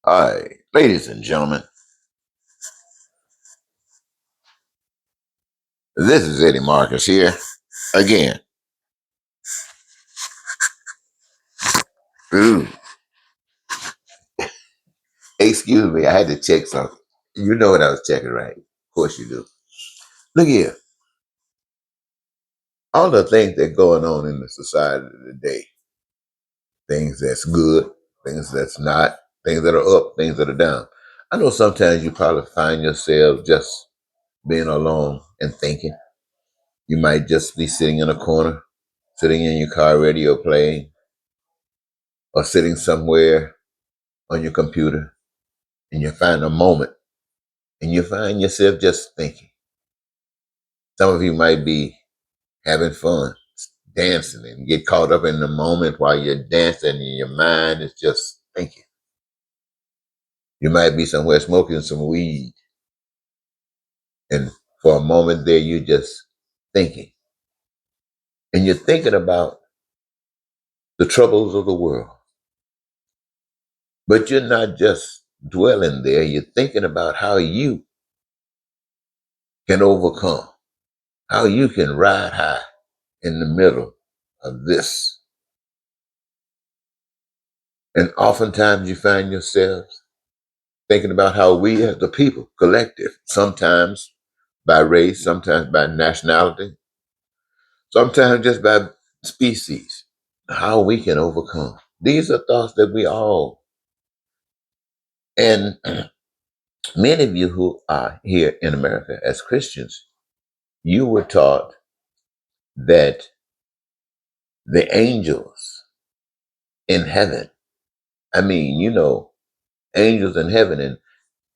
All right, ladies and gentlemen, this is Eddie Marcus here again. Ooh, excuse me, I had to check something. You know what I was checking, right? Of course you do. Look here, all the things that going on in the society today, things that's good, things that's not, things that are up, things that are down. I know sometimes you probably find yourself just being alone and thinking. You might just be sitting in a corner, sitting in your car radio playing, or sitting somewhere on your computer, and you find a moment and you find yourself just thinking. Some of you might be having fun, dancing, and get caught up in the moment while you're dancing and your mind is just thinking. You might be somewhere smoking some weed, and for a moment there, you're just thinking. And you're thinking about the troubles of the world. But you're not just dwelling there, you're thinking about how you can overcome, how you can ride high in the middle of this. And oftentimes you find yourself thinking about how we as the people, collective, sometimes by race, sometimes by nationality, sometimes just by species, how we can overcome. These are thoughts that we all, and many of you who are here in America as Christians, you were taught that the angels in heaven, angels in heaven, and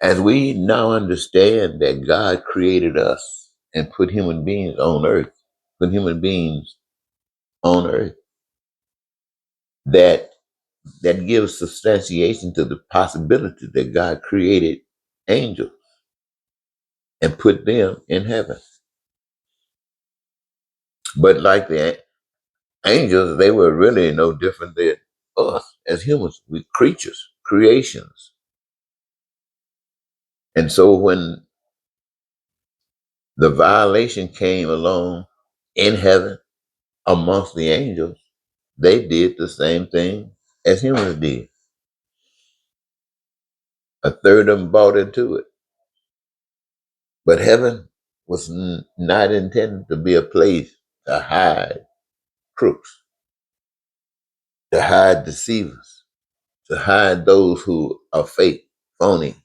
as we now understand that God created us and put human beings on earth, put human beings on earth, that that gives substantiation to the possibility that God created angels and put them in heaven. But like the angels, they were really no different than us as humans. We creatures, creations. And so when the violation came along in heaven amongst the angels, they did the same thing as humans did. A third of them bought into it. But heaven was not intended to be a place to hide crooks, to hide deceivers, to hide those who are fake, phony.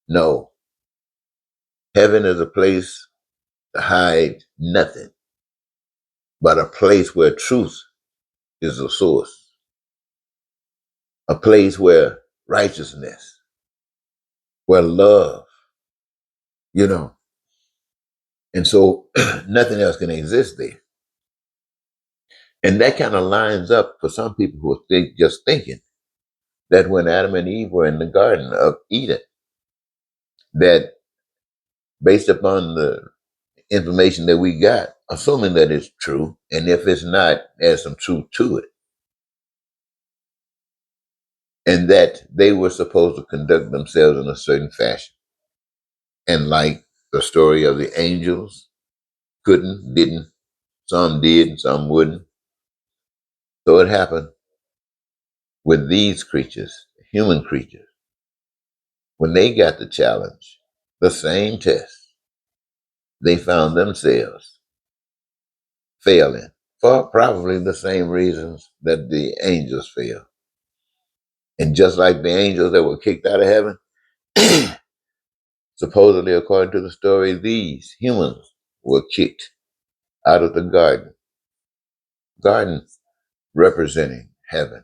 No, heaven is a place to hide nothing, but a place where truth is the source, a place where righteousness, where love, you know, and so nothing else can exist there. And that kind of lines up for some people who are just thinking that when Adam and Eve were in the Garden of Eden, that based upon the information that we got, assuming that it's true, and if it's not, there's some truth to it, and that they were supposed to conduct themselves in a certain fashion. And like the story of the angels, couldn't, didn't, some did, and some wouldn't. So it happened with these creatures, human creatures, when they got the challenge, the same test, they found themselves failing for probably the same reasons that the angels failed. And just like the angels that were kicked out of heaven, supposedly according to the story, these humans were kicked out of the garden. Garden representing heaven,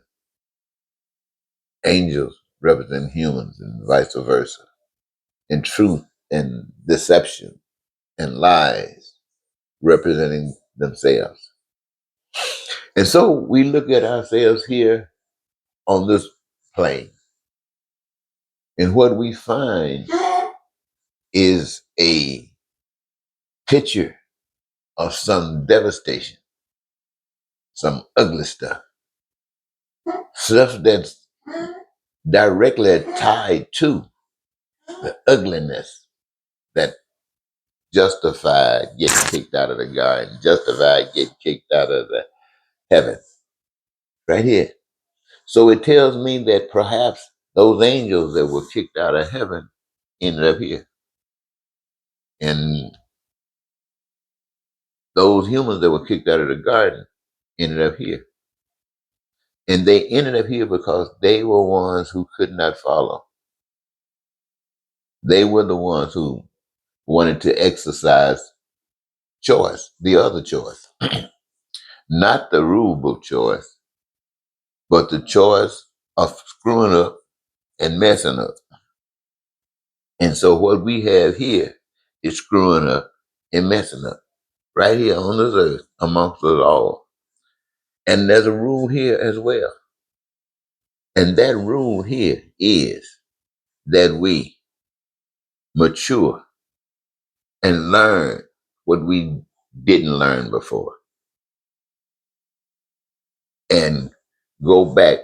angels representing humans, and vice versa. And truth and deception and lies representing themselves. And so we look at ourselves here on this plane, and what we find is a picture of some devastation, some ugly stuff, stuff that's directly tied to the ugliness that justified getting kicked out of the garden, justified getting kicked out of the heaven, right here. So it tells me that perhaps those angels that were kicked out of heaven ended up here. And those humans that were kicked out of the garden ended up here. And they ended up here because they were ones who could not follow. They were the ones who wanted to exercise choice, the other choice, not the rule book choice, but the choice of screwing up and messing up. And so what we have here is screwing up and messing up right here on this earth amongst us all. And there's a rule here as well. And that rule here is that we mature and learn what we didn't learn before and go back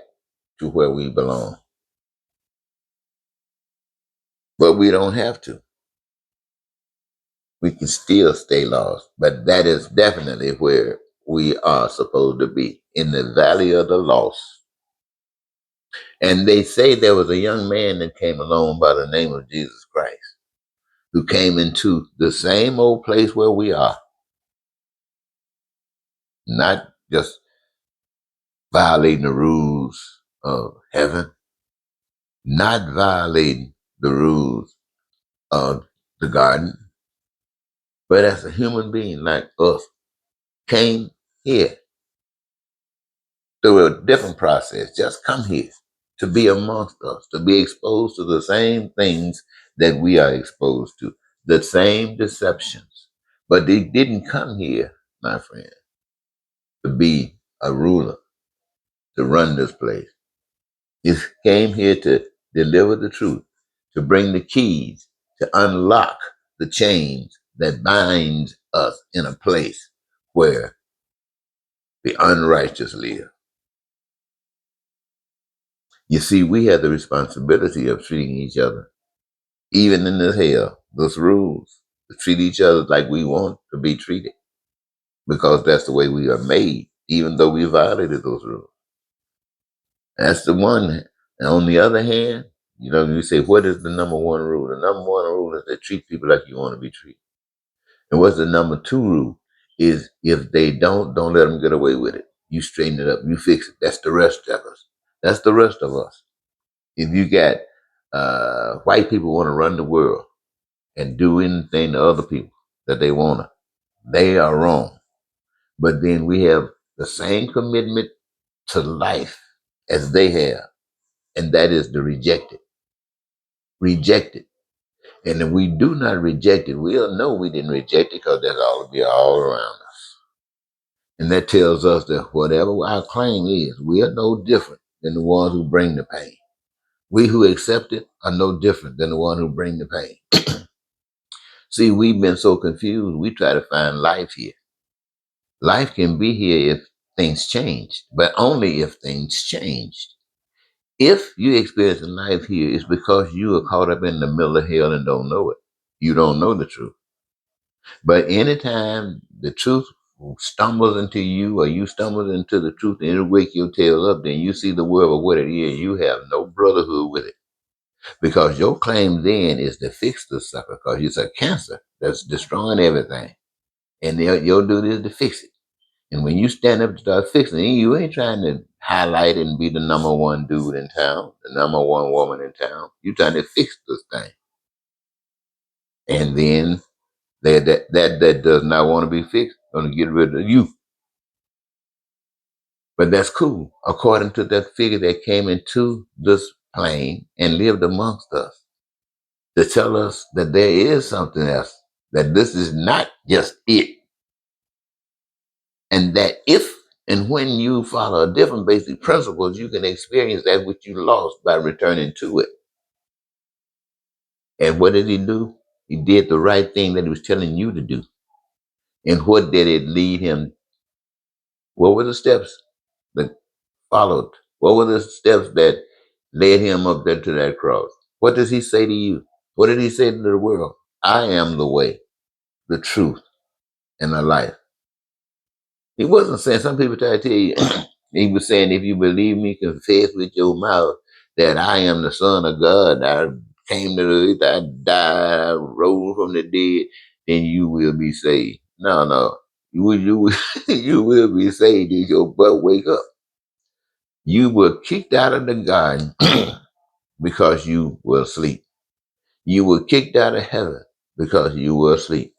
to where we belong. But we don't have to. We can still stay lost. But that is definitely where we are supposed to be, in the valley of the lost. And they say there was a young man that came along by the name of Jesus Christ, who came into the same old place where we are, not just violating the rules of heaven, not violating the rules of the garden, but as a human being like us, came here through a different process, just come here to be amongst us, to be exposed to the same things that we are exposed to, the same deceptions. But they didn't come here, my friend, to be a ruler, to run this place. He came here to deliver the truth, to bring the keys, to unlock the chains that binds us in a place where the unrighteous live. You see, we have the responsibility of treating each other, even in this hell, those rules, to treat each other like we want to be treated, because that's the way we are made, even though we violated those rules. That's the one. And on the other hand, you say, what is the number one rule? The number one rule is to treat people like you want to be treated. And what's the number two rule? Is if they don't let them get away with it. You straighten it up. You fix it. That's the rest of us. That's the rest of us. If you got white people want to run the world and do anything to other people that they want to, they are wrong. But then we have the same commitment to life as they have, and that is to reject it. Reject it. And if we do not reject it, we'll know we didn't reject it because that's all to be all around us. And that tells us that whatever our claim is, we are no different than the ones who bring the pain. We who accept it are no different than the one who bring the pain. See, we've been so confused, we try to find life here. Life can be here if things change, but only if things changed. If you experience life here, it's because you are caught up in the middle of hell and don't know it. You don't know the truth. But anytime the truth stumbles into you or you stumble into the truth and it'll wake your tail up, then you see the world for what it is. You have no brotherhood with it. Because your claim then is to fix the sucker because it's a cancer that's destroying everything. And your duty is to fix it. And when you stand up to start fixing it, you ain't trying to highlight and be the number one dude in town, the number one woman in town. You're trying to fix this thing. And then that does not want to be fixed, going to get rid of you. But that's cool, according to that figure that came into this plane and lived amongst us, to tell us that there is something else, that this is not just it. And that if and when you follow different basic principles, you can experience that which you lost by returning to it. And what did he do? He did the right thing that he was telling you to do. And what did it lead him? What were the steps that followed? What were the steps that led him up there to that cross. What does he say to you? What did he say to the world? I am the way, the truth, and the life. He wasn't saying, some people try to tell you, he was saying, if you believe me, confess with your mouth that I am the Son of God, I came to the earth, I died, I rose from the dead, then you will be saved. No, no. You will be saved if your butt wake up. You were kicked out of the garden because you were asleep. You were kicked out of heaven because you were asleep.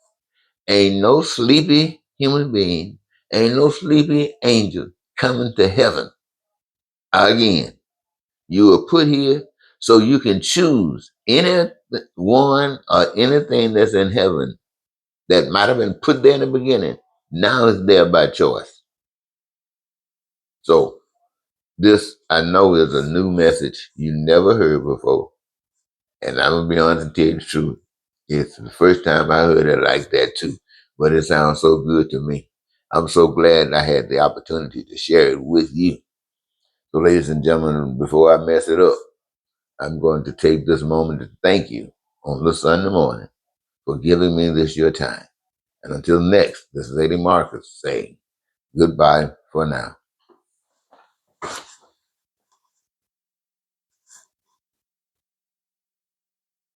Ain't no sleepy human being, ain't no sleepy angel coming to heaven again. You were put here so you can choose any one or anything that's in heaven that might have been put there in the beginning. Now it's there by choice. So this, I know, is a new message you never heard before. And I'm gonna be honest and tell you the truth. It's the first time I heard it like that too. But it sounds so good to me. I'm so glad I had the opportunity to share it with you. So, ladies and gentlemen, before I mess it up, I'm going to take this moment to thank you on this Sunday morning for giving me this your time. And until next, this is Eddie Marcus saying goodbye for now.